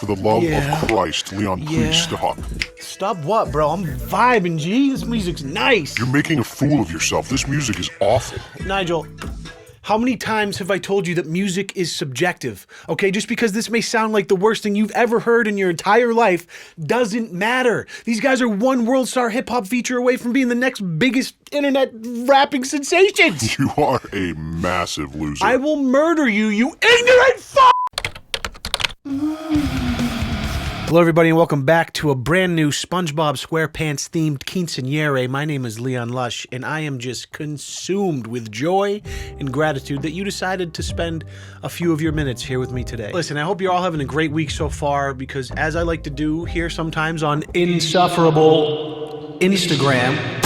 For the love of Christ, Leon, please stop. Stop what, bro? I'm vibing, G. This music's nice. You're making a fool of yourself. This music is awful. Nigel, how many times have I told you that music is subjective? Okay, just because this may sound like the worst thing you've ever heard in your entire life doesn't matter. These guys are one world star hip-hop feature away from being the next biggest internet rapping sensations. You are a massive loser. I will murder you, you ignorant fuck! Hello everybody and welcome back to a brand new SpongeBob SquarePants themed quinceañera. My name is Leon Lush and I am just consumed with joy and gratitude that you decided to spend a few of your minutes here with me today. Listen, I hope you're all having a great week so far because as I like to do here sometimes on Insufferable Instagram,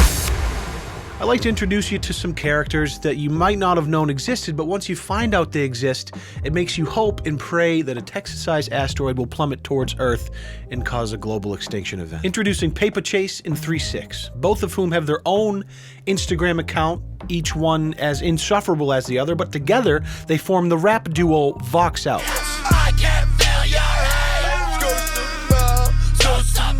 I like to introduce you to some characters that you might not have known existed, but once you find out they exist, it makes you hope and pray that a Texas-sized asteroid will plummet towards Earth and cause a global extinction event. Introducing Peabody and 3-6, both of whom have their own Instagram account, each one as insufferable as the other, but together they form the rap duo Vox Out. I can feel your hate. Go stop.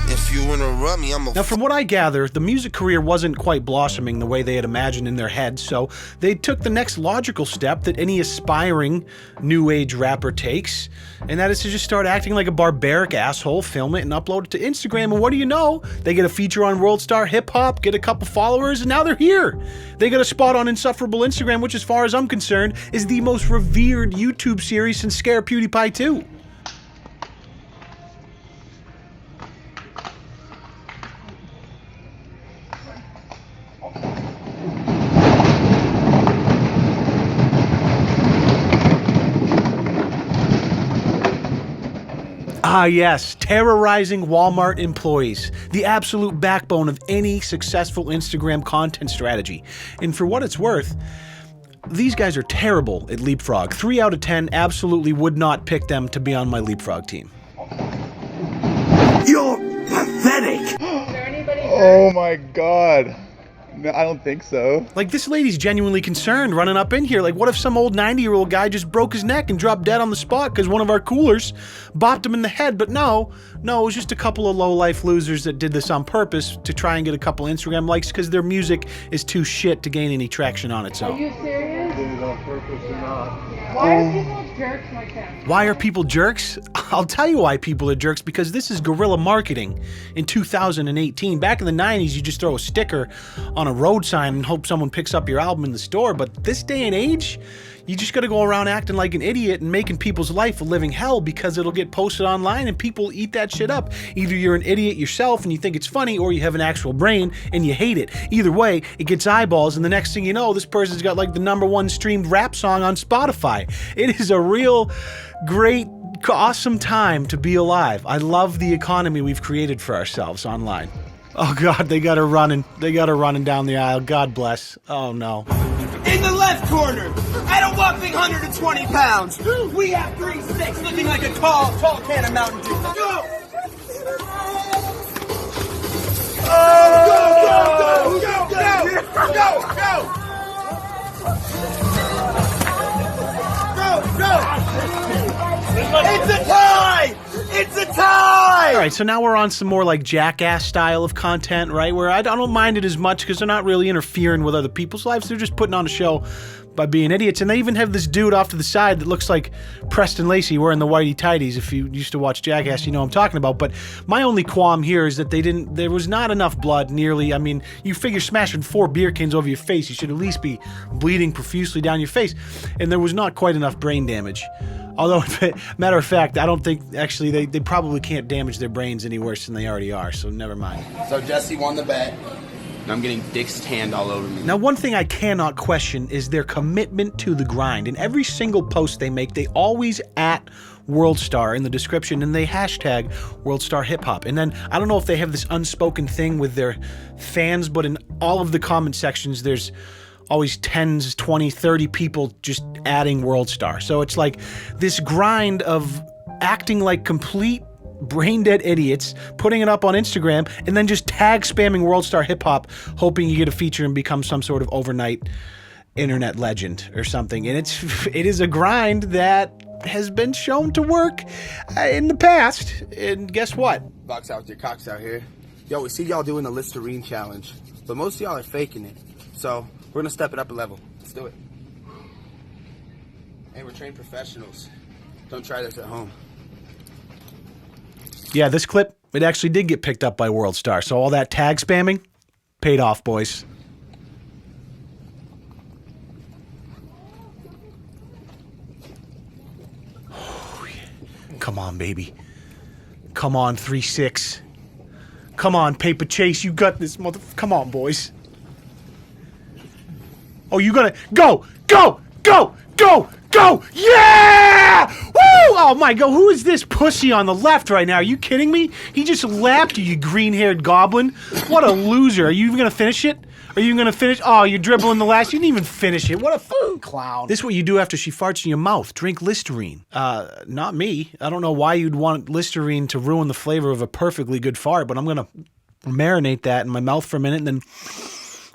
If you interrupt me, I'm a... Now, from what I gather, the music career wasn't quite blossoming the way they had imagined in their heads, so they took the next logical step that any aspiring new age rapper takes, and that is to just start acting like a barbaric asshole, film it, and upload it to Instagram, and what do you know? They get a feature on World Star Hip Hop, get a couple followers, and now they're here. They got a spot on Insufferable Instagram, which as far as I'm concerned, is the most revered YouTube series since Scare Peabody 2. Ah yes, terrorizing Walmart employees, the absolute backbone of any successful Instagram content strategy. And for what it's worth, these guys are terrible at Leapfrog. 3 out of 10 absolutely would not pick them to be on my Leapfrog team. You're pathetic! Oh my god. No, I don't think so. Like, this lady's genuinely concerned running up in here. Like, what if some old 90-year-old guy just broke his neck and dropped dead on the spot because one of our coolers bopped him in the head? But no, it was just a couple of low-life losers that did this on purpose to try and get a couple Instagram likes because their music is too shit to gain any traction on its own. Are you serious? Did it on purpose or not? Why are people jerks like that? Why are people jerks? I'll tell you why people are jerks, because this is guerrilla marketing in 2018. Back in the 90s, you just throw a sticker on a road sign and hope someone picks up your album in the store. But this day and age, you just gotta go around acting like an idiot and making people's life a living hell because it'll get posted online and people eat that shit up. Either you're an idiot yourself and you think it's funny, or you have an actual brain and you hate it. Either way, it gets eyeballs, and the next thing you know, this person's got like the #1 streamed rap song on Spotify. It is a real great, awesome time to be alive. I love the economy we've created for ourselves online. Oh God, they got her running down the aisle. God bless. Oh no. In the left corner, at a whopping 120 pounds, we have 3-6 looking like a tall can of Mountain Dew. Go! Oh! Go! It's a tie! It's a tie! All right, so now we're on some more like Jackass style of content, right? Where I don't mind it as much because they're not really interfering with other people's lives. They're just putting on a show by being idiots. And they even have this dude off to the side that looks like Preston Lacey wearing the whitey tighties. If you used to watch Jackass, you know what I'm talking about. But my only qualm here is that there was not enough blood nearly. I mean, you figure smashing 4 beer cans over your face, you should at least be bleeding profusely down your face. And there was not quite enough brain damage. Although, matter of fact, I don't think, actually, they probably can't damage their brains any worse than they already are, so never mind. So Jesse won the bet, and I'm getting dicks tanned all over me. Now, one thing I cannot question is their commitment to the grind. In every single post they make, they always at WorldStar in the description, and they hashtag WorldStar Hip Hop. And then, I don't know if they have this unspoken thing with their fans, but in all of the comment sections, there's always 10s, 20, 30 people just adding WorldStar. So it's like this grind of acting like complete brain-dead idiots, putting it up on Instagram, and then just tag spamming WorldStar Hip Hop, hoping you get a feature and become some sort of overnight internet legend or something. And it is a grind that has been shown to work in the past. And guess what? Box out with your cocks out here. Yo, we see y'all doing the Listerine challenge, but most of y'all are faking it. So we're gonna step it up a level. Let's do it. Hey, we're trained professionals. Don't try this at home. Yeah, this clip, it actually did get picked up by World Star. So all that tag spamming paid off, boys. Oh, yeah. Come on, baby. Come on, 3-6. Come on, Paper Chase. You got this, mother... Come on, boys. Oh, you gotta... Go! Go! Go! Go! Go! Yeah! Woo! Oh my God, who is this pussy on the left right now? Are you kidding me? He just lapped you, you green-haired goblin. What a loser. Are you even gonna finish it? Are you gonna finish? Oh, you're dribbling the last. You didn't even finish it. What a fucking clown. This is what you do after she farts in your mouth. Drink Listerine. Not me. I don't know why you'd want Listerine to ruin the flavor of a perfectly good fart, but I'm gonna marinate that in my mouth for a minute and then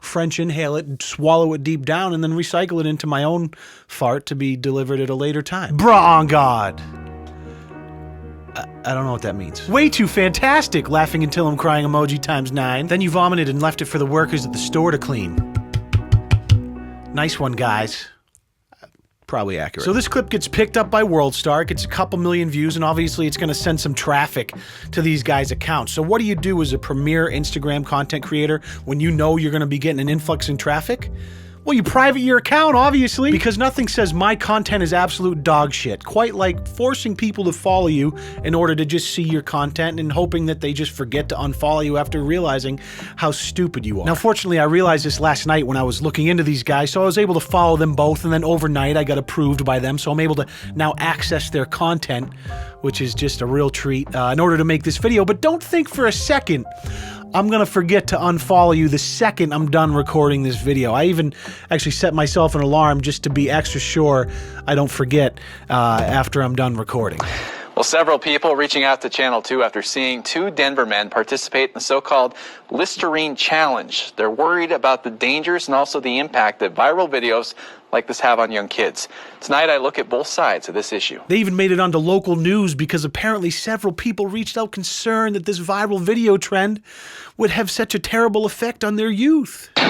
French inhale it and swallow it deep down and then recycle it into my own fart to be delivered at a later time. Bruh on God. I don't know what that means. Way too fantastic, laughing until I'm crying emoji times 9. Then you vomited and left it for the workers at the store to clean. Nice one, guys. Probably accurate. So this clip gets picked up by World Star, it gets a couple million views, and obviously it's going to send some traffic to these guys' accounts. So what do you do as a premier Instagram content creator when you know you're going to be getting an influx in traffic? Well, you private your account, obviously, because nothing says my content is absolute dog shit. Quite like forcing people to follow you in order to just see your content and hoping that they just forget to unfollow you after realizing how stupid you are. Now, fortunately, I realized this last night when I was looking into these guys, so I was able to follow them both, and then overnight I got approved by them, so I'm able to now access their content, which is just a real treat in order to make this video. But don't think for a second I'm gonna forget to unfollow you the second I'm done recording this video. I even actually set myself an alarm just to be extra sure I don't forget after I'm done recording. Well, several people reaching out to Channel 2 after seeing 2 Denver men participate in the so-called Listerine challenge. They're worried about the dangers and also the impact that viral videos like this have on young kids. Tonight, I look at both sides of this issue. They even made it onto local news because apparently several people reached out concerned that this viral video trend would have such a terrible effect on their youth. No,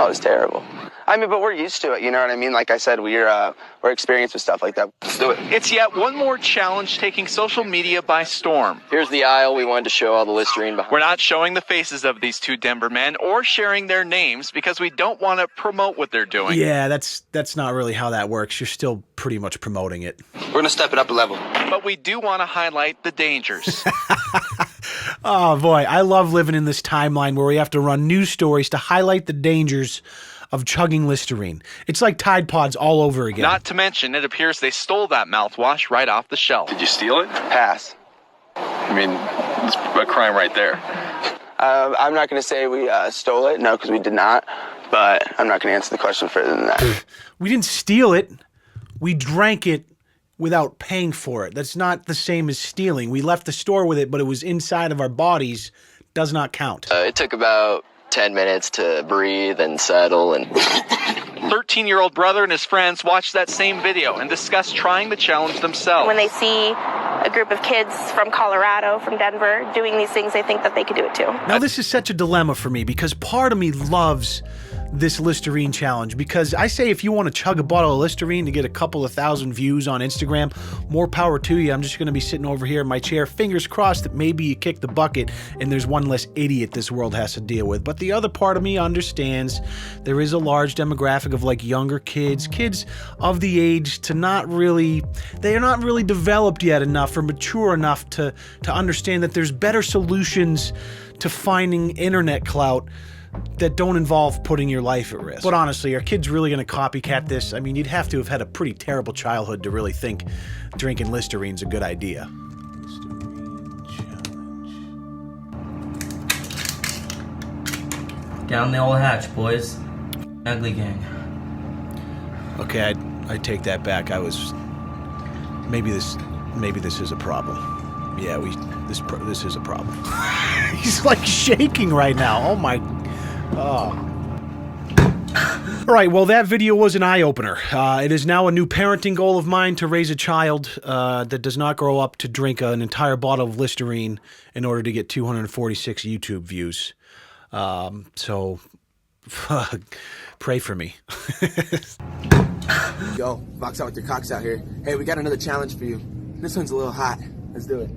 it's terrible. I mean, but we're used to it, you know what I mean? Like I said, we're experienced with stuff like that. Let's do it. It's yet one more challenge taking social media by storm. Here's the aisle we wanted to show all the Listerine behind. We're not showing the faces of these 2 Denver men or sharing their names because we don't want to promote what they're doing. Yeah, that's not really how that works. You're still pretty much promoting it. We're gonna step it up a level. But we do want to highlight the dangers. Oh boy, I love living in this timeline where we have to run news stories to highlight the dangers of chugging Listerine. It's like Tide Pods all over again. Not to mention, it appears they stole that mouthwash right off the shelf. Did you steal it? Pass. I mean, it's a crime right there. I'm not going to say we stole it, no, because we did not, but I'm not going to answer the question further than that. We didn't steal it. We drank it without paying for it. That's not the same as stealing. We left the store with it, but it was inside of our bodies. Does not count. It took about 10 minutes to breathe and settle and 13-year-old brother and his friends watched that same video and discussed trying the challenge themselves. When they see a group of kids from Colorado, from Denver, doing these things, they think that they could do it too. Now this is such a dilemma for me because part of me loves this Listerine challenge because I say if you want to chug a bottle of Listerine to get a couple of thousand views on Instagram, more power to you. I'm just going to be sitting over here in my chair, fingers crossed that maybe you kick the bucket and there's one less idiot this world has to deal with. But the other part of me understands there is a large demographic of like younger kids of the age to they are not really developed yet enough or mature enough to understand that there's better solutions to finding internet clout that don't involve putting your life at risk. But honestly, are kids really going to copycat this? I mean, you'd have to have had a pretty terrible childhood to really think drinking Listerine's a good idea. Listerine challenge. Down the old hatch, boys. Ugly gang. Okay, I take that back. Maybe this is a problem. Yeah, this is a problem. He's like shaking right now. Oh my. Oh. All right, well, that video was an eye-opener. It is now a new parenting goal of mine to raise a child that does not grow up to drink an entire bottle of Listerine in order to get 246 YouTube views. So, pray for me. Yo, box out with your cocks out here. Hey, we got another challenge for you. This one's a little hot. Let's do it.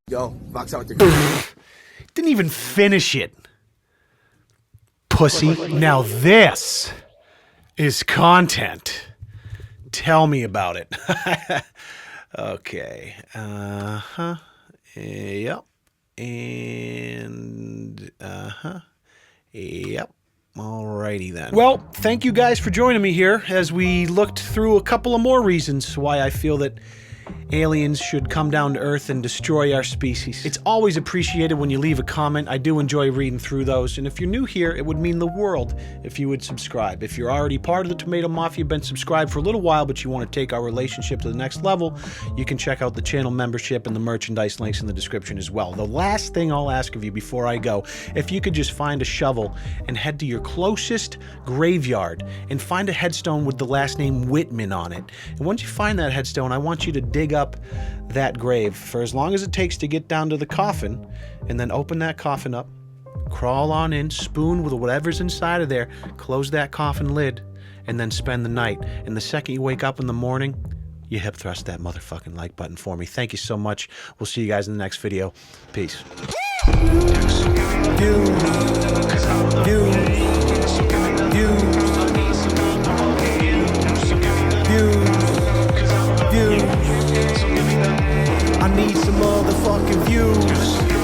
Yo, box out with your cocks. Didn't even finish it. Pussy. Now this is content. Tell me about it. Okay. Yep. And yep. Alrighty then. Well, thank you guys for joining me here as we looked through a couple of more reasons why I feel that aliens should come down to Earth and destroy our species. It's always appreciated when you leave a comment. I do enjoy reading through those, and if you're new here, it would mean the world if you would subscribe. If you're already part of the Tomato Mafia, been subscribed for a little while, but you want to take our relationship to the next level, you can check out the channel membership and the merchandise links in the description as well. The last thing I'll ask of you before I go, if you could just find a shovel and head to your closest graveyard and find a headstone with the last name Whitman on it. And once you find that headstone, I want you to dig up that grave for as long as it takes to get down to the coffin, and then open that coffin up, crawl on in, spoon with whatever's inside of there, close that coffin lid, and then spend the night. And the second you wake up in the morning, you hip thrust that motherfucking like button for me. Thank you so much. We'll see you guys in the next video. Peace. I need some motherfucking views.